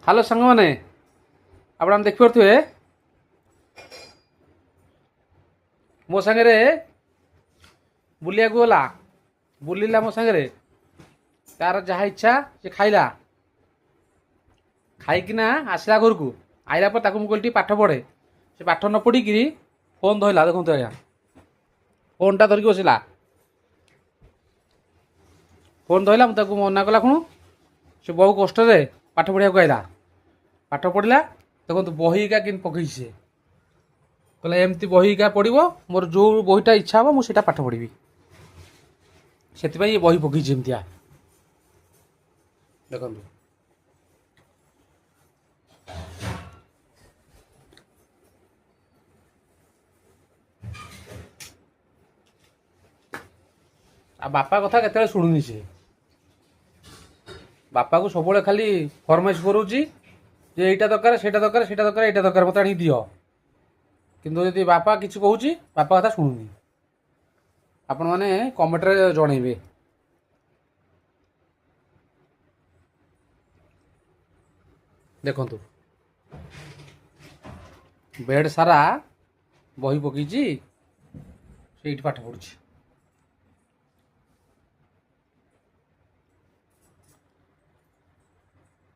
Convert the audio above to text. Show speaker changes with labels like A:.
A: Hello ସାଙ୍ଗମାନେ, ଆପଣ ଦେଖିପାରୁଥିବେ ମୋ ସାଙ୍ଗରେ ବୁଲିବାକୁ ଗଲା, ବୁଲିଲା ମୋ ସାଙ୍ଗରେ, ତାର ଯାହା ଇଚ୍ଛା ସେ ଖାଇଲା, ଖାଇକିନା ଆସିଲା ଘରକୁ। ଆଇଲା ପରେ ତାକୁ ମୁଁ କହିଲି ଟିକେ ପାଠ ପଢ଼େ। ସେ ପାଠ ନ ପଢ଼ିକିରି ଫୋନ୍ ଧରିଲା। ଦେଖନ୍ତୁ ଆଜ୍ଞା, ଫୋନ୍ଟା ଧରିକି ବସିଲା। ଫୋନ୍ ଧରିଲା, ମୁଁ ତାକୁ ମନା କଲା ଖୁଣୁ ସେ ବହୁ କଷ୍ଟରେ ପାଠ ପଢ଼ିବାକୁ ଆଇଲା। ପାଠ ପଢ଼ିଲା। ଦେଖନ୍ତୁ ବହିକା କେମିତି ପକେଇଛି ସେ। କହିଲା ଏମିତି ବହିକା ପଢ଼ିବ, ମୋର ଯେଉଁ ବହିଟା ଇଚ୍ଛା ହେବ ମୁଁ ସେଇଟା ପାଠ ପଢ଼ିବି। ସେଥିପାଇଁ ଏ ବହି ପକେଇଛି ଏମିତିଆ। ଦେଖନ୍ତୁ ଆଉ ବାପା କଥା କେତେବେଳେ ଶୁଣୁନି ସେ। ବାପାକୁ ସବୁବେଳେ ଖାଲି ଫରମାଇଶ କରୁଛି ଯେ ଏଇଟା ଦରକାର, ସେଇଟା ଦରକାର, ସେଇଟା ଦରକାର, ଏଇଟା ଦରକାର, ମୋତେ ଆଣିକି ଦିଅ। କିନ୍ତୁ ଯଦି ବାପା କିଛି କହୁଛି, ବାପା କଥା ଶୁଣୁନି। ଆପଣମାନେ କମେଣ୍ଟରେ ଜଣେଇବେ। ଦେଖନ୍ତୁ ବେଡ୍ ସାରା ବହି ପକେଇଛି, ସେଇଠି ପାଠ ପଢ଼ୁଛି।